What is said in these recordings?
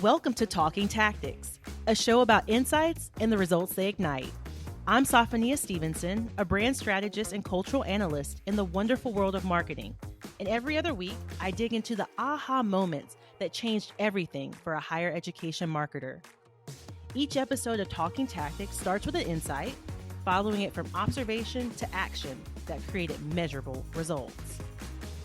Welcome to Talking Tactics, a show about insights and the results they ignite. I'm Safaniya Stevenson, a brand strategist and cultural analyst in the wonderful world of marketing. And every other week, I dig into the aha moments that changed everything for a higher education marketer. Each episode of Talking Tactics starts with an insight, following it from observation to action that created measurable results.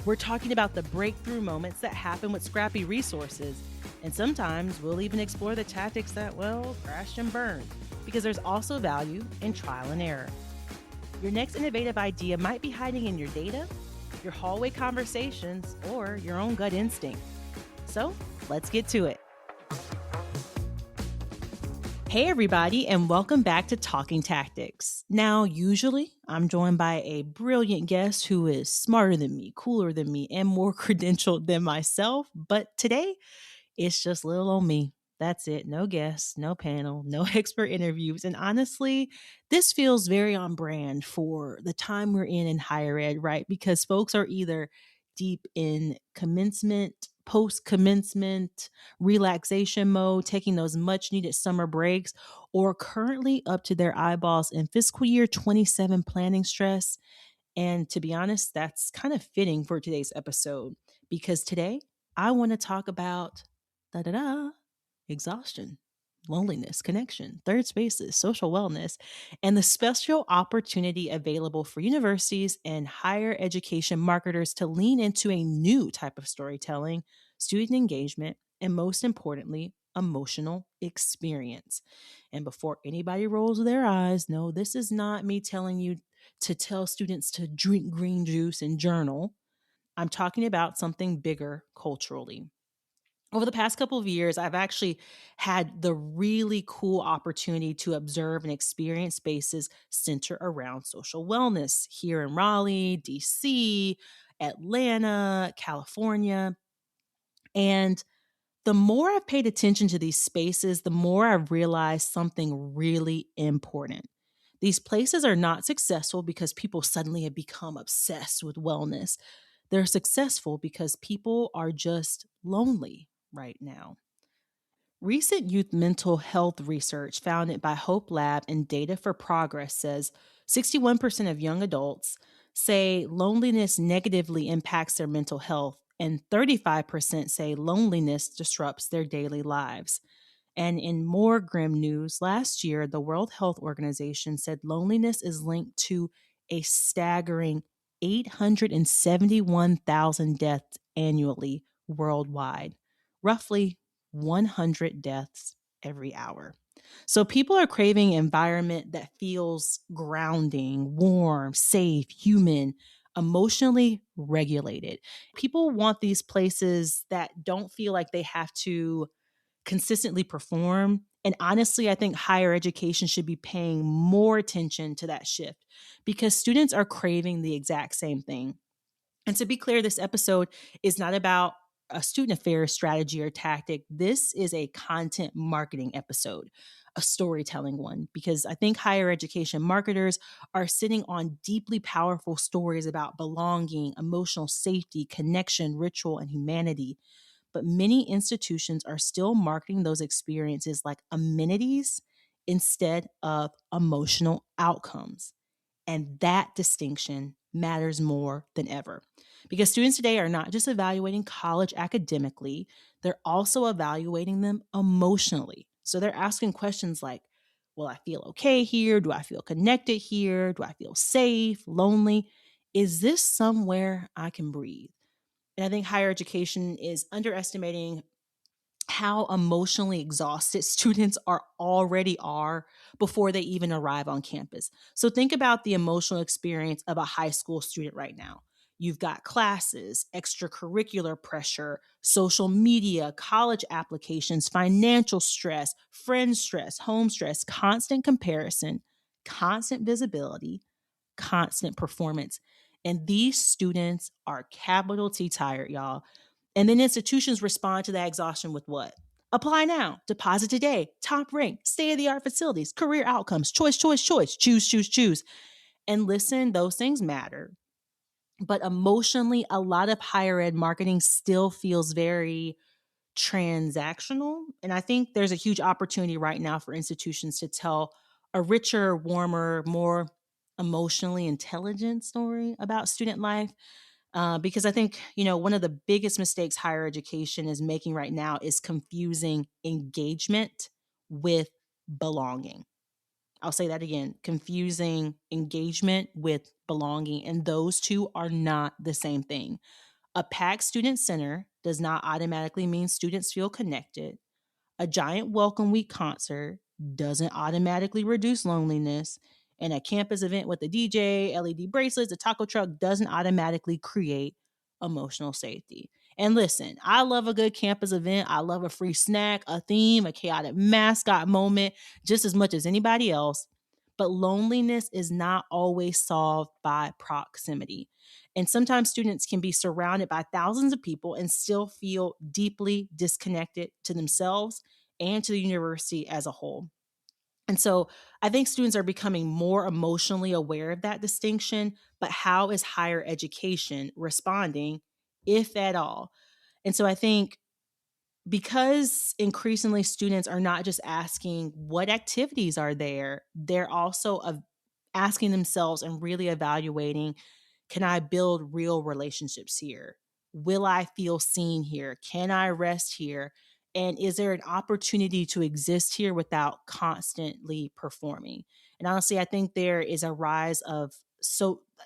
We're talking about the breakthrough moments that happen with scrappy resources. And sometimes we'll even explore the tactics that, crashed and burned, because there's also value in trial and error. Your next innovative idea might be hiding in your data, your hallway conversations, or your own gut instinct. So let's get to it. Hey, everybody, and welcome back to Talking Tactics. Now, usually I'm joined by a brilliant guest who is smarter than me, cooler than me, and more credentialed than myself. But today, it's just little old me. That's it. No guests, no panel, no expert interviews. And honestly, this feels very on brand for the time we're in higher ed, right? Because folks are either deep in commencement, post-commencement, relaxation mode, taking those much needed summer breaks, or currently up to their eyeballs in fiscal year 27 planning stress. And to be honest, that's kind of fitting for today's episode, because today I want to talk about exhaustion, loneliness, connection, third spaces, social wellness, and the special opportunity available for universities and higher education marketers to lean into a new type of storytelling, student engagement, and most importantly, emotional experience. And before anybody rolls their eyes, no, this is not me telling you to tell students to drink green juice and journal. I'm talking about something bigger culturally. Over the past couple of years, I've actually had the really cool opportunity to observe and experience spaces centered around social wellness here in Raleigh, DC, Atlanta, California. And the more I've paid attention to these spaces, the more I've realized something really important. These places are not successful because people suddenly have become obsessed with wellness. They're successful because people are just lonely right now. Recent youth mental health research founded by Hope Lab and Data for Progress says 61% of young adults say loneliness negatively impacts their mental health, and 35% say loneliness disrupts their daily lives. And in more grim news, last year, the World Health Organization said loneliness is linked to a staggering 871,000 deaths annually worldwide, roughly 100 deaths every hour. So people are craving an environment that feels grounding, warm, safe, human, emotionally regulated. People want these places that don't feel like they have to consistently perform. And honestly, I think higher education should be paying more attention to that shift, because students are craving the exact same thing. And to be clear, this episode is not about a student affairs strategy or tactic. This is a content marketing episode, a storytelling one, because I think higher education marketers are sitting on deeply powerful stories about belonging, emotional safety, connection, ritual, and humanity. But many institutions are still marketing those experiences like amenities instead of emotional outcomes. And that distinction matters more than ever, because students today are not just evaluating college academically, they're also evaluating them emotionally. So they're asking questions like, will I feel okay here? Do I feel connected here? Do I feel safe, lonely? Is this somewhere I can breathe? And I think higher education is underestimating how emotionally exhausted students already are before they even arrive on campus. So think about the emotional experience of a high school student right now. You've got classes, extracurricular pressure, social media, college applications, financial stress, friend stress, home stress, constant comparison, constant visibility, constant performance. And these students are capital T tired, y'all. And then institutions respond to that exhaustion with what? Apply now, deposit today, top rank, state of the art facilities, career outcomes, choice, choose, choose. And listen, those things matter. But emotionally, a lot of higher ed marketing still feels very transactional. And I think there's a huge opportunity right now for institutions to tell a richer, warmer, more emotionally intelligent story about student life. Because I think, one of the biggest mistakes higher education is making right now is confusing engagement with belonging. I'll say that again, confusing engagement with belonging. And those two are not the same thing. A packed student center does not automatically mean students feel connected. A giant welcome week concert doesn't automatically reduce loneliness. And a campus event with a DJ, LED bracelets, a taco truck doesn't automatically create emotional safety. And listen, I love a good campus event. I love a free snack, a theme, a chaotic mascot moment just as much as anybody else. But loneliness is not always solved by proximity. And sometimes students can be surrounded by thousands of people and still feel deeply disconnected to themselves and to the university as a whole. And so I think students are becoming more emotionally aware of that distinction, but how is higher education responding, if at all? And so I think because increasingly students are not just asking what activities are there, they're also asking themselves and really evaluating, can I build real relationships here? Will I feel seen here? Can I rest here? And is there an opportunity to exist here without constantly performing? And honestly, I think there is a rise of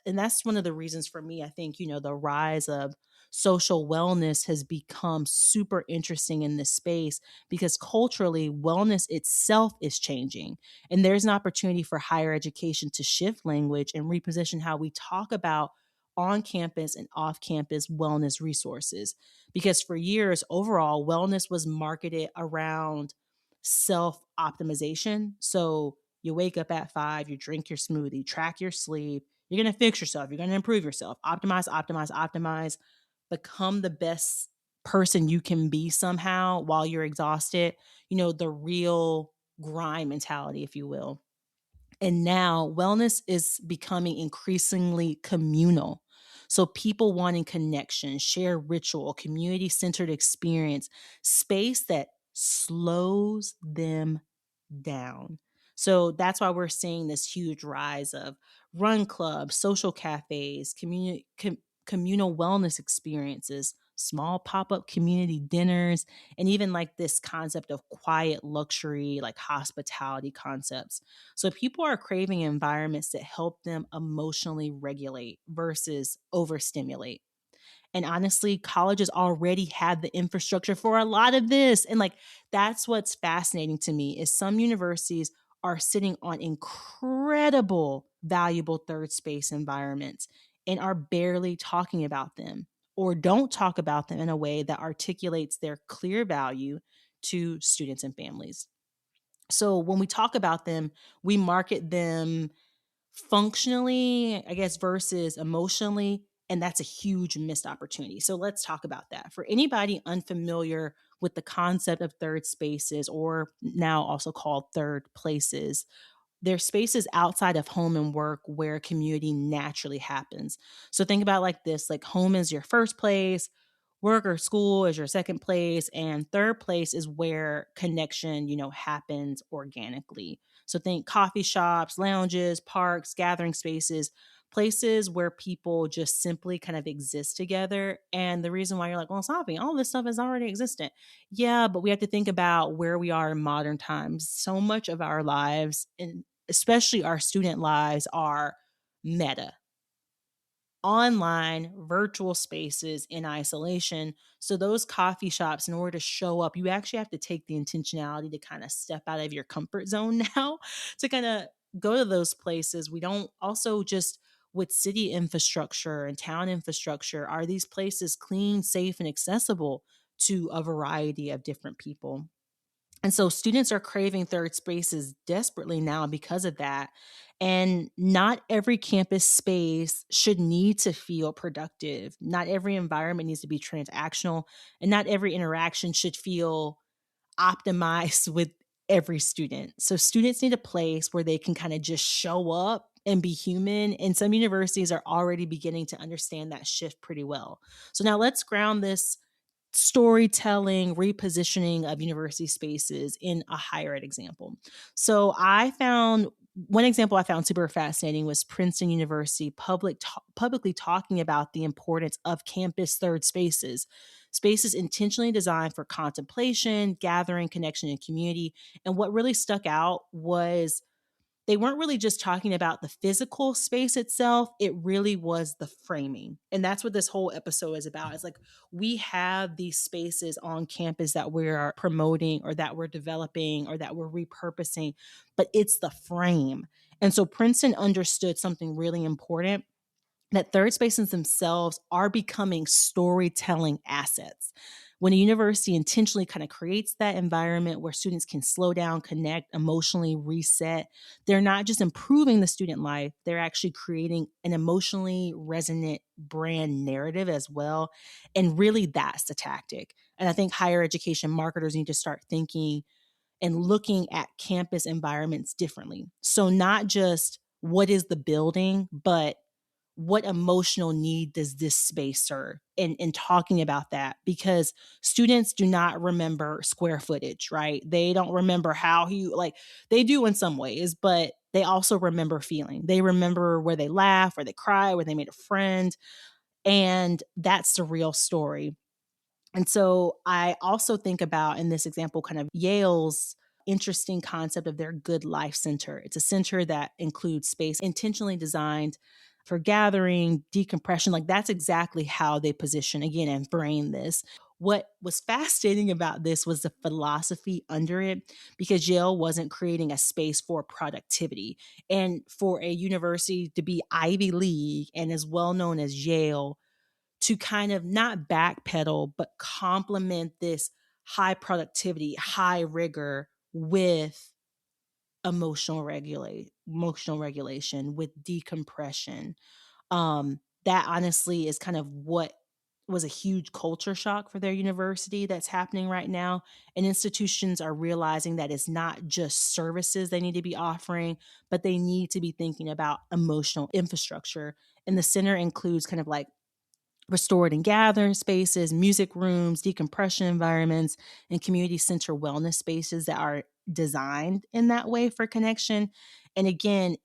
and that's one of the reasons for me. I think, the rise of social wellness has become super interesting in this space because culturally, wellness itself is changing. And there's an opportunity for higher education to shift language and reposition how we talk about on campus and off campus wellness resources. Because for years, overall, wellness was marketed around self optimization. So you wake up at 5, you drink your smoothie, track your sleep, you're going to fix yourself, you're going to improve yourself, optimize, optimize, optimize, become the best person you can be somehow while you're exhausted, the real grind mentality, if you will. And now wellness is becoming increasingly communal. So people wanting connection, share ritual, community centered experience, space that slows them down. So that's why we're seeing this huge rise of run clubs, social cafes, communal wellness experiences, small pop up community dinners, and even like this concept of quiet luxury, like hospitality concepts. So people are craving environments that help them emotionally regulate versus overstimulate. And honestly, colleges already have the infrastructure for a lot of this. And like that's what's fascinating to me is some universities are sitting on incredible valuable third space environments and are barely talking about them or don't talk about them in a way that articulates their clear value to students and families. So when we talk about them, we market them functionally, I guess, versus emotionally. And that's a huge missed opportunity. So let's talk about that. For anybody unfamiliar with the concept of third spaces, or now also called third places, they're spaces outside of home and work where community naturally happens. So think about like this, like home is your first place, work or school is your second place, and third place is where connection, happens organically. So think coffee shops, lounges, parks, gathering spaces, places where people just simply kind of exist together. And the reason why you're like, well, Safy, all this stuff is already existent. Yeah, but we have to think about where we are in modern times. So much of our lives, and especially our student lives, are meta, online virtual spaces in isolation. So those coffee shops, in order to show up, you actually have to take the intentionality to kind of step out of your comfort zone now to kind of go to those places. We don't also just with city infrastructure and town infrastructure, are these places clean, safe, and accessible to a variety of different people? And so students are craving third spaces desperately now because of that. And not every campus space should need to feel productive. Not every environment needs to be transactional, and not every interaction should feel optimized with every student. So students need a place where they can kind of just show up and be human. And some universities are already beginning to understand that shift pretty well. So now let's ground this storytelling, repositioning of university spaces in a higher ed example. So I found one example I found super fascinating was Princeton University publicly talking about the importance of campus third spaces, spaces intentionally designed for contemplation, gathering, connection, and community. And what really stuck out was they weren't really just talking about the physical space itself. It really was the framing. And that's what this whole episode is about. It's like we have these spaces on campus that we're promoting or that we're developing or that we're repurposing, but it's the frame. And so Princeton understood something really important, that third spaces themselves are becoming storytelling assets. When a university intentionally kind of creates that environment where students can slow down, connect, emotionally reset, they're not just improving the student life, they're actually creating an emotionally resonant brand narrative as well. And really, that's the tactic. And I think higher education marketers need to start thinking and looking at campus environments differently. So, not just what is the building, but what emotional need does this space serve? And talking about that, because students do not remember square footage, right? They don't remember how you like, they do in some ways, but they also remember feeling. They remember where they laugh, where they cry, where they made a friend. And that's the real story. And so I also think about in this example, kind of Yale's interesting concept of their Good Life Center. It's a center that includes space intentionally designed for gathering, decompression. Like that's exactly how they position again and frame this. What was fascinating about this was the philosophy under it, because Yale wasn't creating a space for productivity. And for a university to be Ivy League and as well known as Yale, to kind of not backpedal, but complement this high productivity, high rigor with emotional regulation, with decompression. That honestly is kind of what was a huge culture shock for their university that's happening right now. And institutions are realizing that it's not just services they need to be offering, but they need to be thinking about emotional infrastructure. And the center includes kind of like restored and gathering spaces, music rooms, decompression environments, and community center wellness spaces that are designed in that way for connection. And again,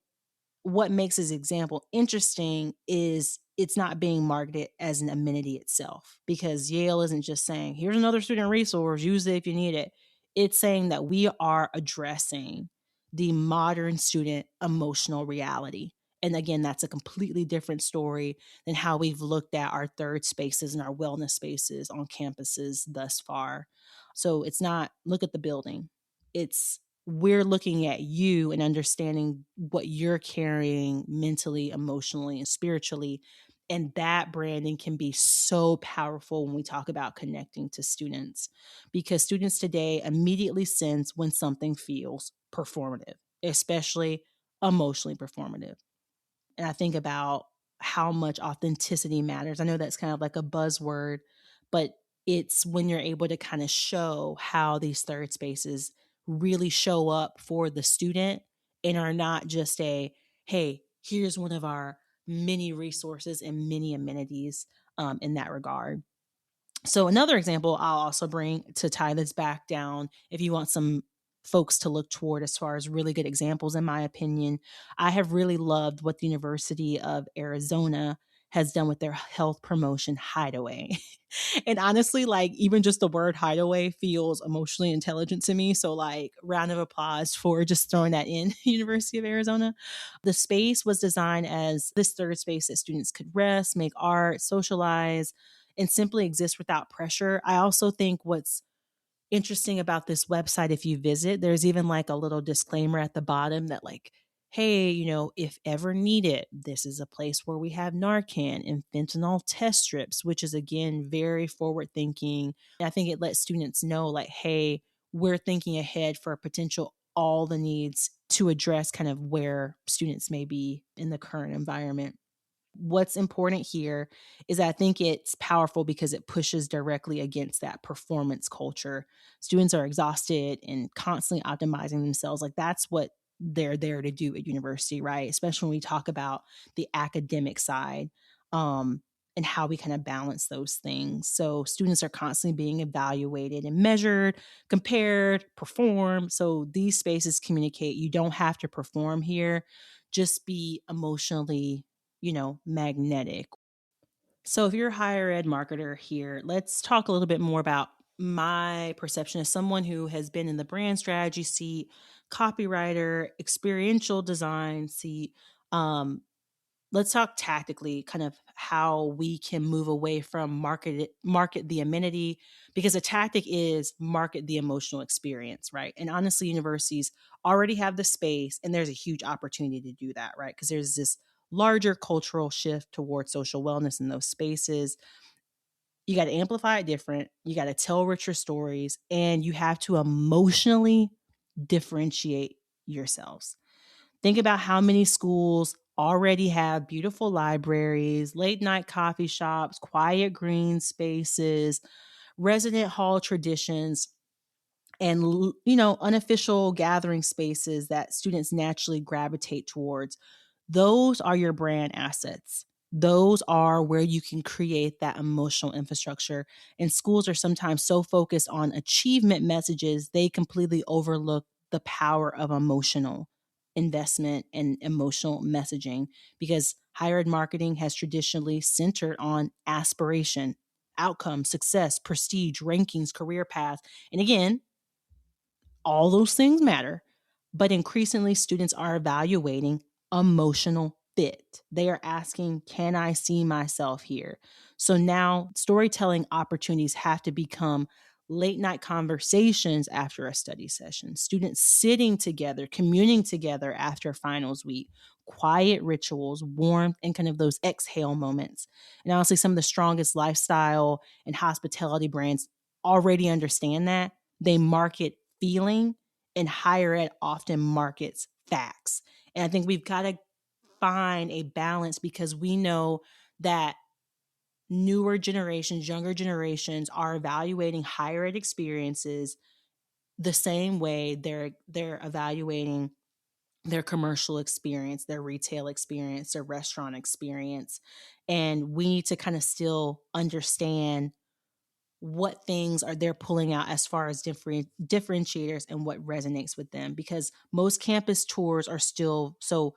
what makes this example interesting is it's not being marketed as an amenity itself, because Yale isn't just saying, here's another student resource, use it if you need it. It's saying that we are addressing the modern student emotional reality. And again, that's a completely different story than how we've looked at our third spaces and our wellness spaces on campuses thus far. So it's not look at the building. It's we're looking at you and understanding what you're carrying mentally, emotionally, and spiritually. And that branding can be so powerful when we talk about connecting to students, because students today immediately sense when something feels performative, especially emotionally performative. And I think about how much authenticity matters. I know that's kind of like a buzzword, but it's when you're able to kind of show how these third spaces really show up for the student and are not just a, hey, here's one of our many resources and many amenities in that regard. So another example I'll also bring to tie this back down, if you want some folks to look toward as far as really good examples, in my opinion, I have really loved what the University of Arizona has done with their health promotion hideaway. And honestly, like even just the word hideaway feels emotionally intelligent to me. So like round of applause for just throwing that in University of Arizona. The space was designed as this third space that students could rest, make art, socialize, and simply exist without pressure. I also think what's interesting about this website, if you visit, there's even like a little disclaimer at the bottom that like, hey, if ever needed, this is a place where we have Narcan and fentanyl test strips, which is again very forward thinking. I think it lets students know like, hey, we're thinking ahead for potential all the needs to address kind of where students may be in the current environment. What's important here is I think it's powerful because it pushes directly against that performance culture. Students are exhausted and constantly optimizing themselves. Like that's what they're there to do at university, right? Especially when we talk about the academic side, um, and how we kind of balance those things. So students are constantly being evaluated and measured, compared, perform. So these spaces communicate you don't have to perform here, just be emotionally, magnetic. So if you're a higher ed marketer here, let's talk a little bit more about my perception as someone who has been in the brand strategy seat, copywriter, experiential design seat. Um, let's talk tactically, kind of how we can move away from market the amenity, because a tactic is market the emotional experience, right? And honestly, universities already have the space, and there's a huge opportunity to do that, right? Because there's this larger cultural shift towards social wellness in those spaces. You got to amplify it different, you got to tell richer stories, and you have to emotionally differentiate yourselves. Think about how many schools already have beautiful libraries, late night coffee shops, quiet green spaces, resident hall traditions, and unofficial gathering spaces that students naturally gravitate towards. Those are your brand assets. Those are where you can create that emotional infrastructure. And schools are sometimes so focused on achievement messages, they completely overlook the power of emotional investment and emotional messaging, because higher ed marketing has traditionally centered on aspiration, outcome, success, prestige, rankings, career path. And again, all those things matter, but increasingly students are evaluating emotional fit. They are asking, can I see myself here? So now storytelling opportunities have to become late night conversations after a study session, students sitting together, communing together after finals week, quiet rituals, warmth, and kind of those exhale moments. And honestly, some of the strongest lifestyle and hospitality brands already understand that. They market feeling, and higher ed often markets facts. And I think we've got to find a balance, because we know that newer generations, younger generations are evaluating higher ed experiences the same way they're evaluating their commercial experience, their retail experience, their restaurant experience. And we need to kind of still understand what things are they're pulling out as far as differentiators and what resonates with them, because most campus tours are still so.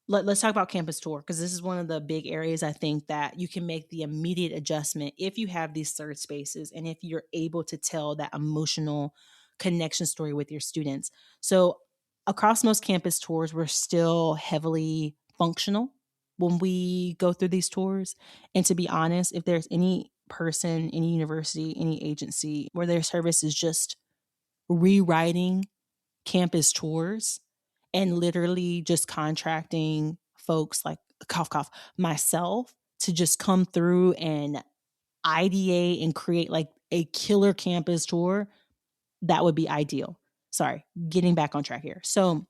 Let's talk about campus tour, because this is one of the big areas I think that you can make the immediate adjustment if you have these third spaces and if you're able to tell that emotional connection story with your students. So across most campus tours, we're still heavily functional when we go through these tours. And to be honest, if there's any person, any university, any agency where their service is just rewriting campus tours and literally just contracting folks like cough cough myself to just come through and ideate and create like a killer campus tour, that would be ideal. Sorry, getting back on track here. So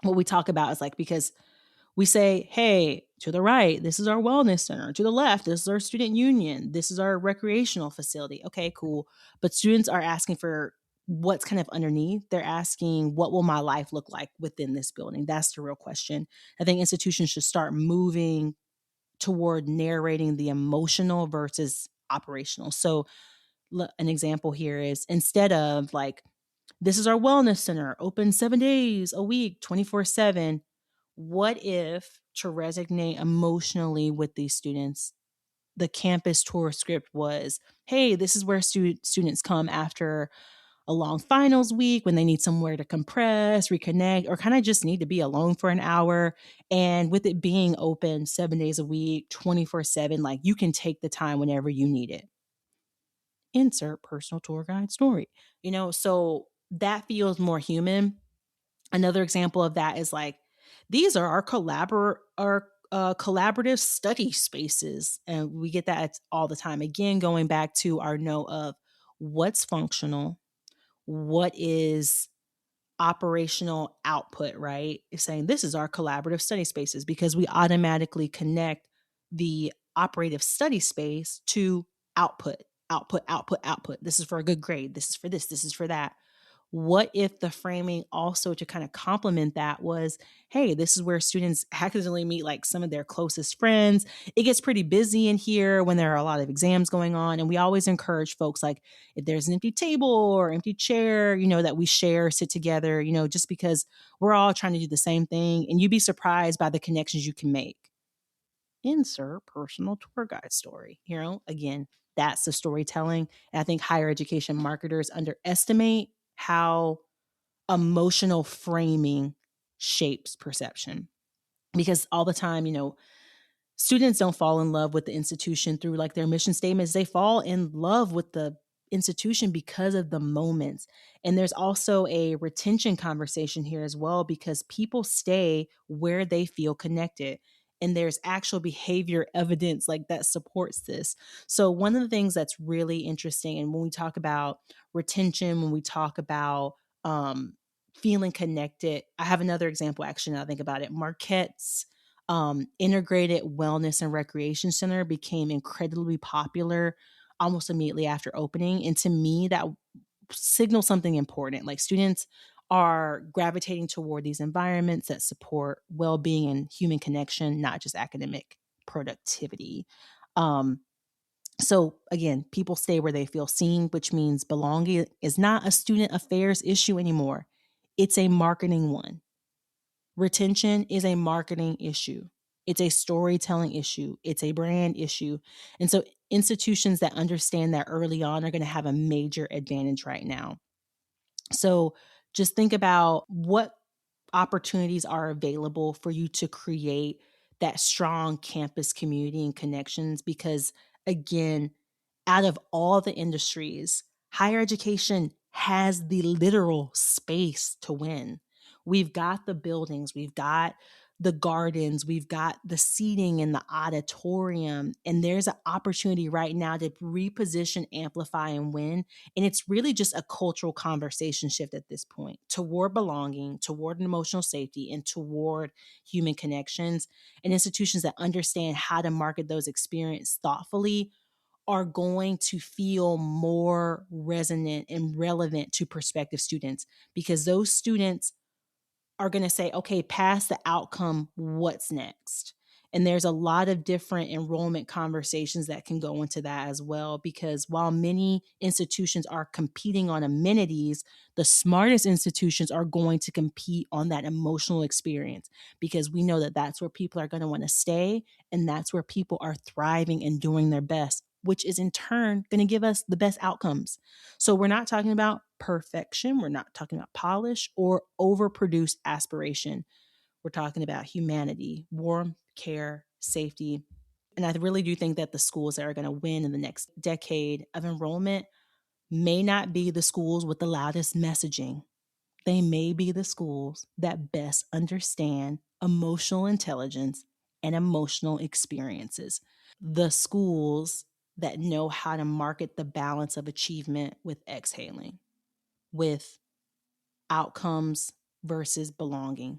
what we talk about is like, because we say, hey, to the right, this is our wellness center. To the left, this is our student union. This is our recreational facility. Okay, cool. But students are asking for what's kind of underneath. They're asking, what will my life look like within this building? That's the real question. I think institutions should start moving toward narrating the emotional versus operational. So, an example here is, instead of like, this is our wellness center, open 7 days a week, 24/7. What if, to resonate emotionally with these students, the campus tour script was, hey, this is where students come after a long finals week when they need somewhere to compress, reconnect, or kind of just need to be alone for an hour. And with it being open 7 days a week, 24/7, like you can take the time whenever you need it. Insert personal tour guide story. So that feels more human. Another example of that is like, these are our collaborative study spaces, and we get that all the time. Again, going back to our note of what's functional, what is operational output, right? Is saying this is our collaborative study spaces, because we automatically connect the operative study space to output, output, output, output. This is for a good grade. This is for this. This is for that. What if the framing also to kind of complement that was, hey, this is where students accidentally meet like some of their closest friends. It gets pretty busy in here when there are a lot of exams going on. And we always encourage folks like if there's an empty table or empty chair, that we share, sit together, just because we're all trying to do the same thing. And you'd be surprised by the connections you can make. Insert personal tour guide story. Again, that's the storytelling. And I think higher education marketers underestimate how emotional framing shapes perception. Because all the time, students don't fall in love with the institution through like their mission statements. They fall in love with the institution because of the moments. And there's also a retention conversation here as well, because people stay where they feel connected. And there's actual behavior evidence like that supports this. So one of the things that's really interesting, and when we talk about retention, when we talk about feeling connected, I have another example actually now I think about it. Marquette's integrated wellness and recreation center became incredibly popular almost immediately after opening. And to me, that signals something important. Like students are gravitating toward these environments that support well-being and human connection, not just academic productivity. So again, people stay where they feel seen, which means belonging is not a student affairs issue anymore. It's a marketing one. Retention is a marketing issue. It's a storytelling issue. It's a brand issue. And so institutions that understand that early on are going to have a major advantage right now. So just think about what opportunities are available for you to create that strong campus community and connections. Because again, out of all the industries, higher education has the literal space to win. We've got the buildings, we've got the gardens, we've got the seating in the auditorium, and there's an opportunity right now to reposition, amplify, and win. And it's really just a cultural conversation shift at this point toward belonging, toward emotional safety, and toward human connections. And institutions that understand how to market those experiences thoughtfully are going to feel more resonant and relevant to prospective students, because those students are going to say, okay, past the outcome, what's next? And there's a lot of different enrollment conversations that can go into that as well, because while many institutions are competing on amenities, the smartest institutions are going to compete on that emotional experience, because we know that that's where people are going to want to stay, and that's where people are thriving and doing their best, which is in turn going to give us the best outcomes. So we're not talking about perfection. We're not talking about polish or overproduced aspiration. We're talking about humanity, warmth, care, safety. And I really do think that the schools that are going to win in the next decade of enrollment may not be the schools with the loudest messaging. They may be the schools that best understand emotional intelligence and emotional experiences. The schools that know how to market the balance of achievement with exhaling, with outcomes versus belonging,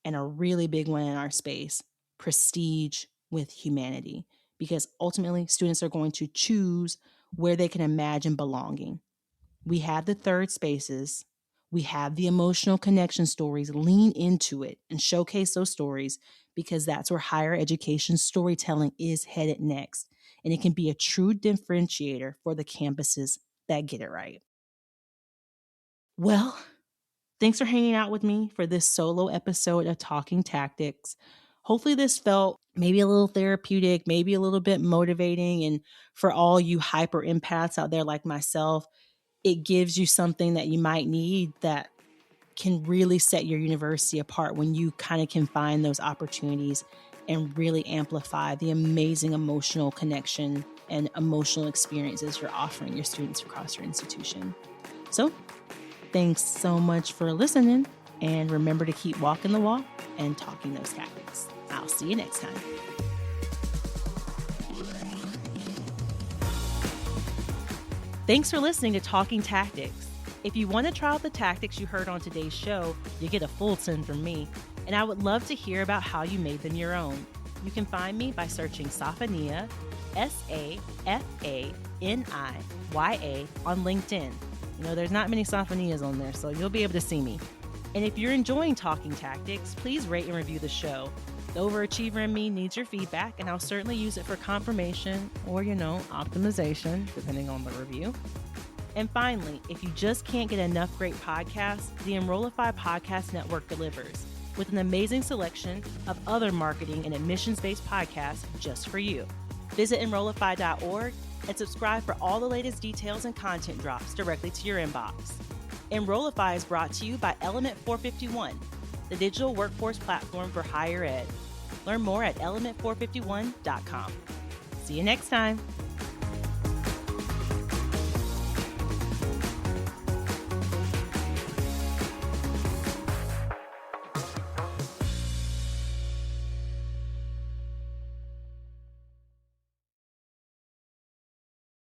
and a really big one in our space, prestige with humanity. Because ultimately, students are going to choose where they can imagine belonging. We have the third spaces. We have the emotional connection stories. Lean into it and showcase those stories, because that's where higher education storytelling is headed next. And it can be a true differentiator for the campuses that get it right. Well, thanks for hanging out with me for this solo episode of Talking Tactics. Hopefully this felt maybe a little therapeutic, maybe a little bit motivating. And for all you hyper empaths out there like myself, it gives you something that you might need that can really set your university apart when you kind of can find those opportunities and really amplify the amazing emotional connection and emotional experiences you're offering your students across your institution. So thanks so much for listening, and remember to keep walking the walk and talking those tactics. I'll see you next time. Thanks for listening to Talking Tactics. If you want to try out the tactics you heard on today's show, you get a full ton from me, and I would love to hear about how you made them your own. You can find me by searching Safaniya, Safaniya on LinkedIn. There's not many Safaniyas on there, so you'll be able to see me. And if you're enjoying Talking Tactics, please rate and review the show. The overachiever in me needs your feedback, and I'll certainly use it for confirmation or, optimization, depending on the review. And finally, if you just can't get enough great podcasts, the Enrollify Podcast Network delivers with an amazing selection of other marketing and admissions-based podcasts just for you. Visit enrollify.org and subscribe for all the latest details and content drops directly to your inbox. Enrollify is brought to you by Element 451, the digital workforce platform for higher ed. Learn more at element451.com. See you next time.